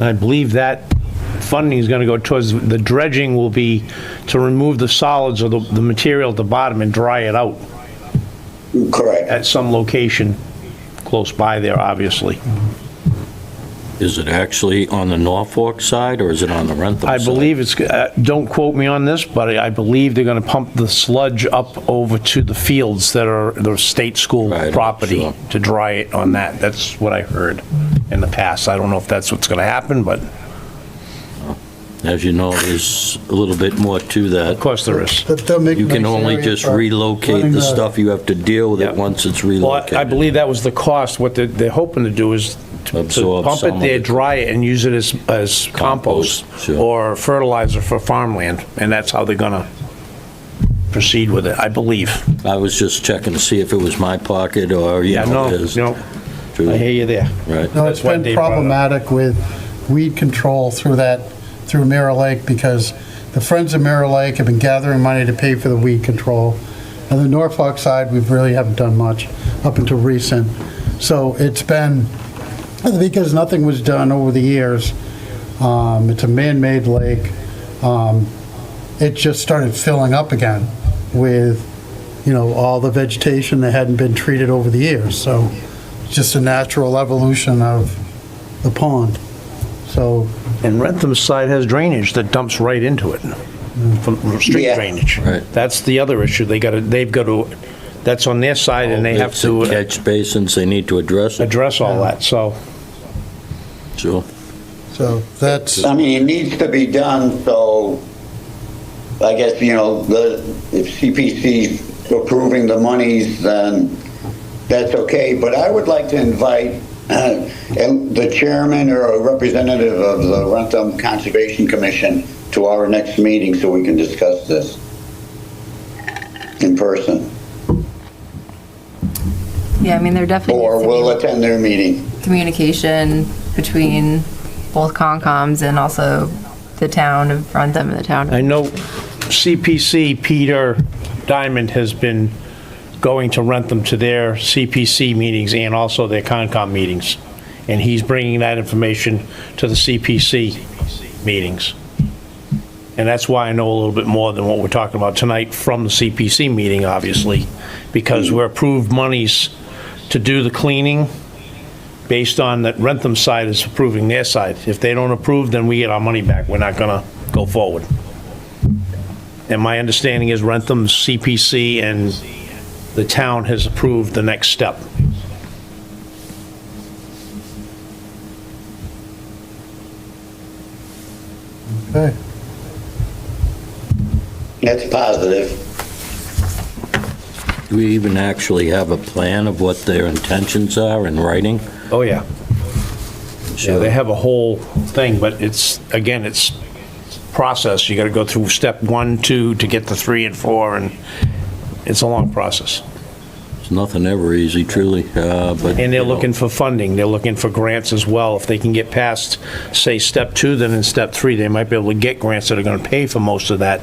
I believe that funding is going to go towards, the dredging will be to remove the solids or the material at the bottom and dry it out. Correct. At some location close by there, obviously. Is it actually on the Norfolk side, or is it on the Rentham side? I believe it's, don't quote me on this, but I believe they're going to pump the sludge up over to the fields that are the state school property sure. to dry it on that. That's what I heard in the past. I don't know if that's what's going to happen, but As you know, there's a little bit more to that. of course there is. You can only just relocate the stuff. You have to deal with it once it's Well, relocated. I believe that was the cost. What they're hoping to do is to Absorb pump some it of there, it. dry it, and use it as compost Sure. or fertilizer for farmland, and that's how they're gonna proceed with it, I believe. I was just checking to see if it was my pocket or, you know, his. No, True. I hear you there. Right. No, it's That's why been Dave brought it up. problematic with weed control through Mirror Lake, because the Friends of Mirror Lake have been gathering money to pay for the weed control. On the Norfolk side, we really haven't done much up until recent. So it's been, because nothing was done over the years, it's a man-made lake, it just started filling up again with, all the vegetation that hadn't been treated over the years. So it's just a natural evolution of the pond. So, And Rentham's side has drainage that dumps right into it, from street Yeah. drainage. Right. That's the other issue. they've got to, that's on their side, and they have It's the to catch basins, they need to address it. address all that, so. Sure. so that's, I mean, it needs to be done, so I guess, if CPC's approving the monies, then that's okay. But I would like to invite the chairman or a representative of the Rentham Conservation Commission to our next meeting so we can discuss this in person. Yeah, I mean, there definitely Or needs to we'll be attend their meeting. communication between both Concom and also the town of Rentham and the town. I know CPC, Peter Diamond, has been going to Rentham to their CPC meetings and also their Concom meetings. And he's bringing that information to the CPC meetings. And that's why I know a little bit more than what we're talking about tonight from the CPC meeting, obviously, because we're approved monies to do the cleaning based on that Rentham side is approving their side. If they don't approve, then we get our money back. We're not gonna go forward. And my understanding is Rentham's CPC and the town has approved the next step. okay. That's positive. Do we even actually have a plan of what their intentions are in writing? Oh, yeah. Yeah, they have a whole thing, but it's, again, it's process. You gotta go through step 1, 2 to get to 3 and 4, and it's a long process. It's nothing ever easy, truly, but... And they're looking for funding, they're looking for grants as well. If they can get past, say, step 2, then in step 3, they might be able to get grants that are gonna pay for most of that,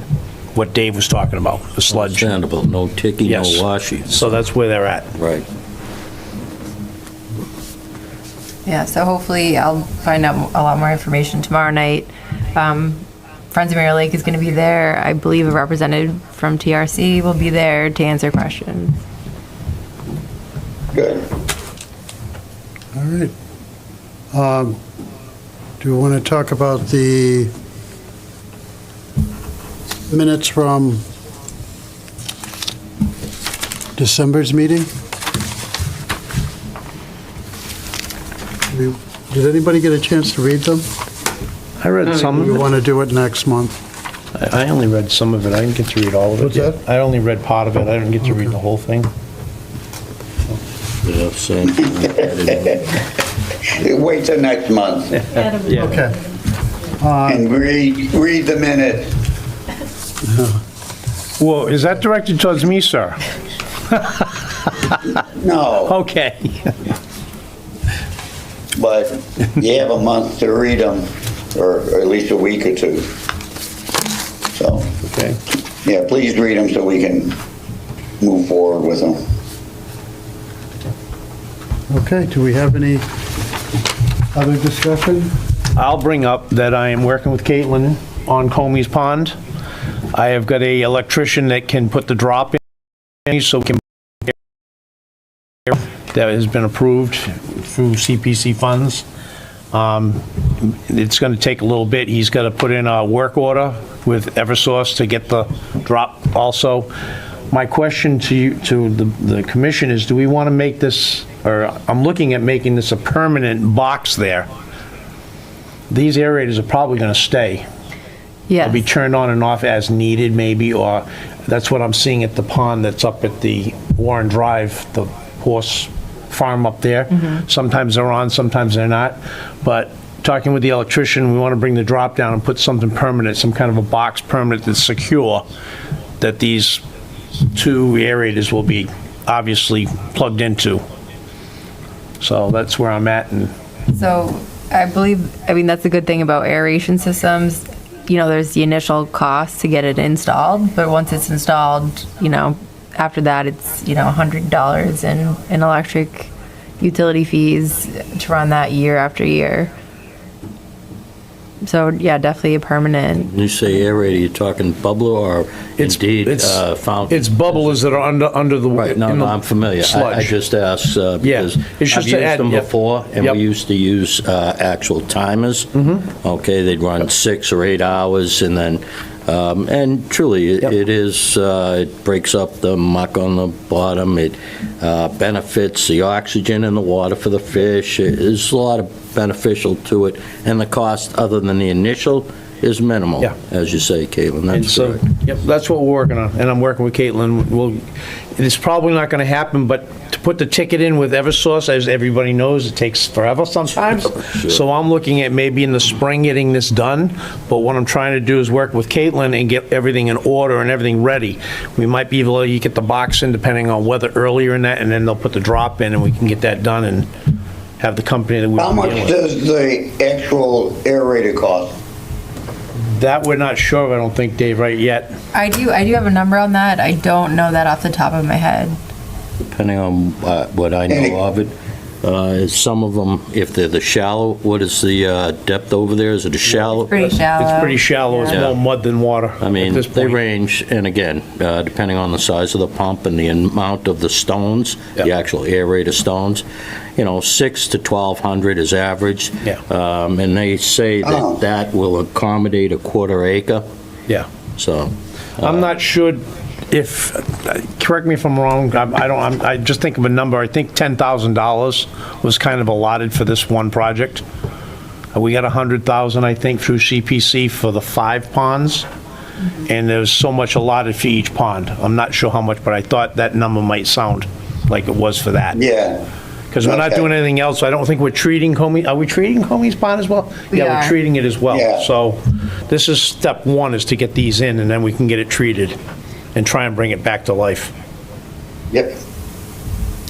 what Dave was talking about, the sludge. Understandable, no ticky, no Yes. washy. So that's where they're at. Right. Yeah, so hopefully I'll find out a lot more information tomorrow night. Friends of Mirror Lake is going to be there. I believe a representative from TRC will be there to answer questions. Good. All right. Do we want to talk about the minutes from December's meeting? Did anybody get a chance to read them? I read some We of want to do it next month. it. I only read some of it. I didn't get to read all of it. What's that? I only read part of it. I didn't get to read the whole thing. Yeah, same. Wait till next month Yeah. Okay. and read the minutes. Well, is that directed towards me, sir? No, Okay. but you have a month to read them, or at least a week or two. So, Okay. yeah, please read them so we can move forward with them. Okay, do we have any other discussion? I'll bring up that I am working with Caitlin on Comey's Pond. I have got a electrician that can put the drop in, so we can, that has been approved through CPC funds. It's gonna take a little bit. He's gotta put in a work order with Eversource to get the drop also. My question to you, to the commission is, do we wanna make this, or I'm looking at making this a permanent box there. These aerators are probably gonna stay. Yes. They'll be turned on and off as needed, maybe, or that's what I'm seeing at the pond that's up at the Warren Drive, the horse farm up there. Sometimes they're on, sometimes they're not. But talking with the electrician, we want to bring the drop down and put something permanent, some kind of a box permanent that's secure, that these two aerators will be obviously plugged into. So that's where I'm at, and So I mean, that's a good thing about aeration systems. You know, there's the initial cost to get it installed, but once it's installed, you know, after that, it's, you know, $100 in electric utility fees to run that year after year. So, yeah, definitely a permanent. When you say aerator, you're talking bubbler or indeed fountain? it's bubblers that are under the. Right, no, in the I'm familiar. I sludge. just asked because It's I've just to used add- them yep. before, and Yep. we used to use actual timers. Okay, they'd run 6 or 8 hours, and then, and truly, it is, it breaks up the muck on the bottom, it benefits the oxygen in the water for the fish, there's a lot of beneficial to it, and the cost, other than the initial, is minimal, Yeah. as you say, Caitlin, And that's so, correct. yep, that's what we're working on, and I'm working with Caitlin. It's probably not gonna happen, but to put the ticket in with Eversource, as everybody knows, it takes forever sometimes. So I'm looking at maybe in the spring getting this done, but what I'm trying to do is work with Caitlin and get everything in order and everything ready. We might be able to get the box in depending on weather earlier in that, and then they'll put the drop in, and we can get that done and have the company that we're How much dealing with. does the actual aerator cost? That we're not sure of, I don't think, Dave, right yet. I do have a number on that. I don't know that off the top of my head. Depending on what I know of it, some of them, if they're the shallow, what is the depth over there? Is it a shallow? Pretty shallow. It's pretty shallow, it's Yeah. more mud than water I at mean, this they point. range, and again, depending on the size of the pump and the amount of the stones, the Yeah. actual aerator stones, you know, 6 to 1,200 is average. Yeah. And they say that Oh. that will accommodate a quarter acre, Yeah. so. I'm not sure if, correct me if I'm wrong, I just think of a number, I think $10,000 was kind of allotted for this one project. We got 100,000, I think, through CPC for the 5 ponds, and there's so much allotted for each pond. I'm not sure how much, but I thought that number might sound like it was for that. Yeah. Because we're not Okay. doing anything else, so I don't think we're treating Comey, are we treating Comey's Pond as well? We Yeah, are. we're treating it as well. Yeah. So this is step one, is to get these in, and then we can get it treated and try and bring it back to life. Yep.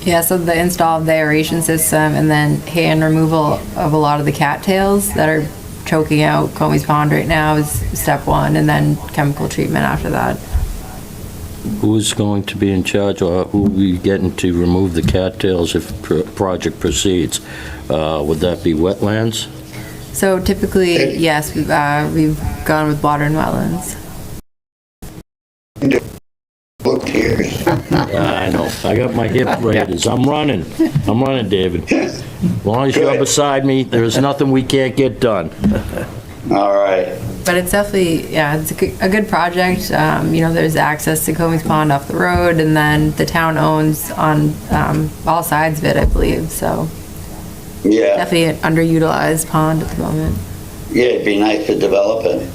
Yeah, so the install of the aeration system and then hand removal of a lot of the cattails that are choking out Comey's Pond right now is step one, and then chemical treatment after that. Who is going to be in charge, or who will be getting to remove the cattails if project proceeds? Would that be wetlands? So typically, yes, we've gone with water and wetlands. Book tears. I know. I got my hip raised. I'm running, David. As long as you're Good. beside me, there's nothing we can't get done. All right. But it's definitely, yeah, it's a good project. You know, there's access to Comey's Pond off the road, and then the town owns on all sides of it, I believe. So Yeah. definitely an underutilized pond at the moment. yeah, it'd be nice to develop it.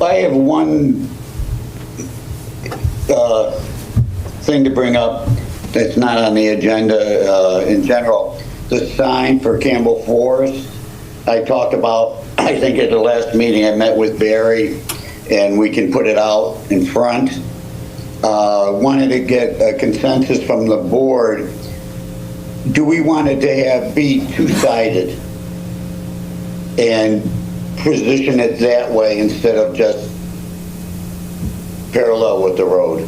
I have one thing to bring up that's not on the agenda in general. The sign for Campbell Forest, I talked about, I think at the last meeting, I met with Barry, and we can put it out in front. Wanted to get a consensus from the board. Do we want it to be two-sided and position it that way instead of just parallel with the road?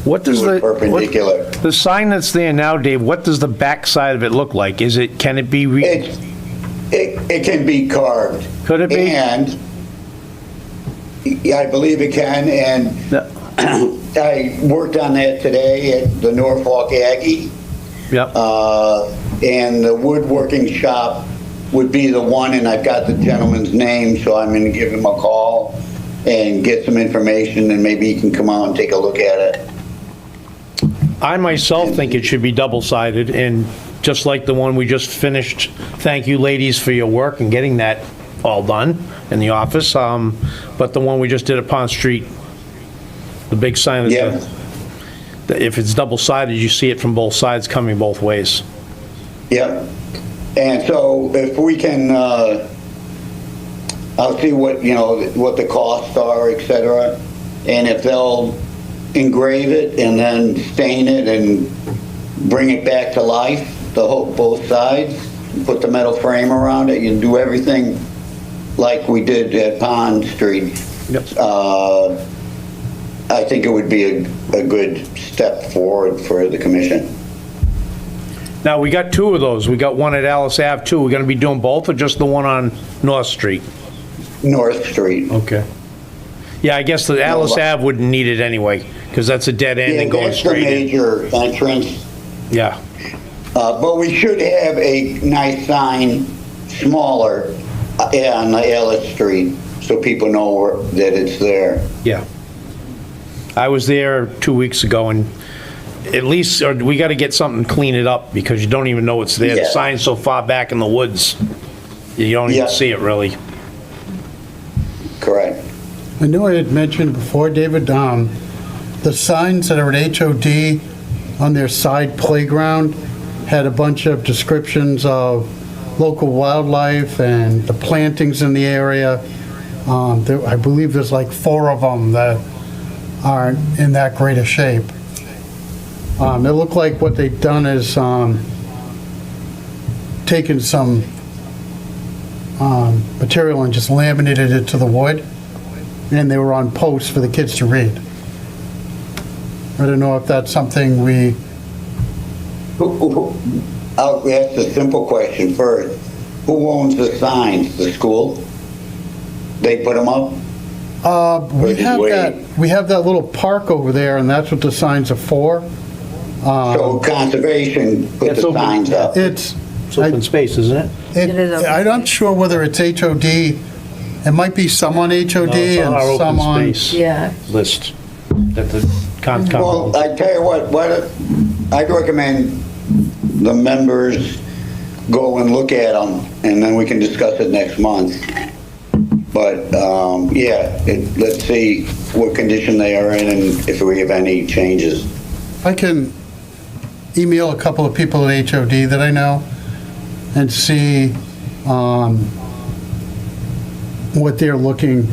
What does perpendicular. the sign that's there now, Dave, what does the back side of it look like? Can it be it can be carved. Could it be? And yeah, I believe it can, and I worked on that today at the Norfolk Aggie. Yep. And the woodworking shop would be the one, and I've got the gentleman's name, so I'm going to give him a call and get some information, and maybe he can come out and take a look at it. I myself think it should be double-sided, and just like the one we just finished, thank you, ladies, for your work and getting that all done in the office, but the one we just did at Pond Street, the big sign, if it's double-sided, you see it from both sides coming both ways. Yep. And so if we can, I'll see what the costs are, et cetera, and if they'll engrave it and then stain it and bring it back to life, both sides, put the metal frame around it, and do everything like we did at Pond Street. Yep. I think it would be a good step forward for the commission. Now, we got two of those. We got one at Alice Ave, too. We're going to be doing both, or just the one on North Street? North Street. Okay. Yeah, I guess the Alice Ave wouldn't need it anyway, because that's a dead end and going straight in. That's the major entrance. Yeah. But we should have a nice sign, smaller, on Alice Street, so people know that it's there. Yeah. I was there 2 weeks ago, and at least, or we got to get something to clean it up, because you don't even know it's there. The sign's so far back in the woods, you don't even see it, really. Correct. I know I had mentioned before, David, the signs that are at HOD on their side playground had a bunch of descriptions of local wildlife and the plantings in the area. I believe there's like 4 of them that aren't in that great a shape. It looked like what they've done is taken some material and just laminated it to the wood, and they were on posts for the kids to read. I don't know if that's something we... I'll ask a simple question first. Who owns the signs? The school? They put them up? We have that little park over there, and that's what the signs are for. So conservation put the signs up. It's open space, isn't it? It is open I'm not sure whether it's HOD. It might be some on HOD it's on our and some open on... space Yeah. list. That the Well, I tell you what I'd recommend the members go and look at them, and then we can discuss it next month. But, let's see what condition they are in and if we have any changes. I can email a couple of people at HOD that I know and see what they're looking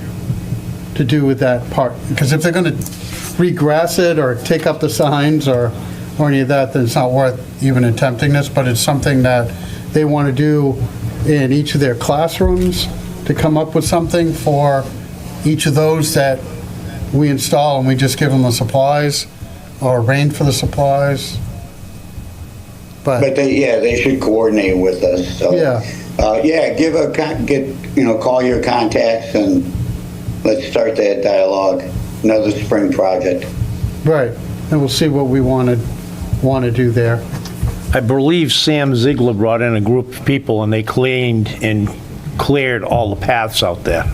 to do with that part. Because if they're going to regrass it or take up the signs or any of that, then it's not worth even attempting this, but it's something that they want to do in each of their classrooms, to come up with something for each of those that we install, and we just give them the supplies or arrange for the supplies. But they should coordinate with us. So call your contacts and let's start that dialogue. Another spring project. Right, and we'll see what we want to do there. I believe Sam Ziegler brought in a group of people, and they cleared all the paths out there,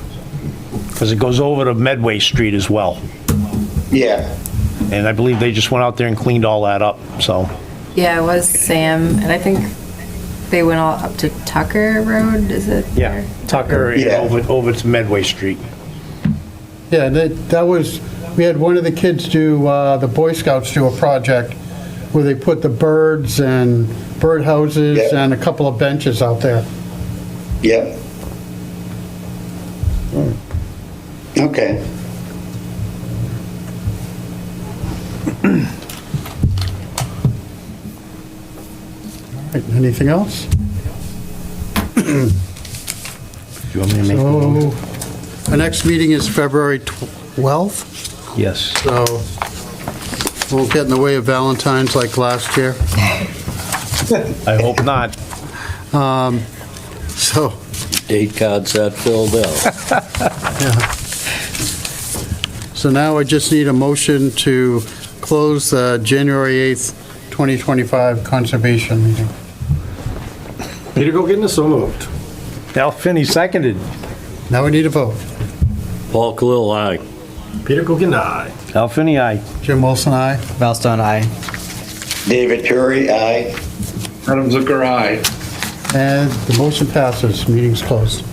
because it goes over to Medway Street as well. Yeah. And I believe they just went out there and cleaned all that up, so. Yeah, it was Sam, and I think they went all up to Tucker Road, is it? Yeah, Tucker and Yeah. over to Medway Street. Yeah, that was, we had one of the kids do, the Boy Scouts do a project where they put the birds and bird houses Yeah. and a couple of benches out there. Yep. Okay. All right, anything else? Do you want me to make? So, our next meeting is February 12th, Yes. so won't get in the way of Valentine's like last year. I hope not. So, 8 cards that filled out. yeah. So now I just need a motion to close the January 8th, 2025 Conservation meeting. Peter Gilgitten, so moved. Al Finney seconded. Now we need a vote. Paul Khalil, aye. Peter Gilgitten, aye. Al Finney, aye. Jim Wilson, aye. Val Stone, aye. David Curry, aye. Adam Zucker, aye. And the motion passes. Meeting's closed.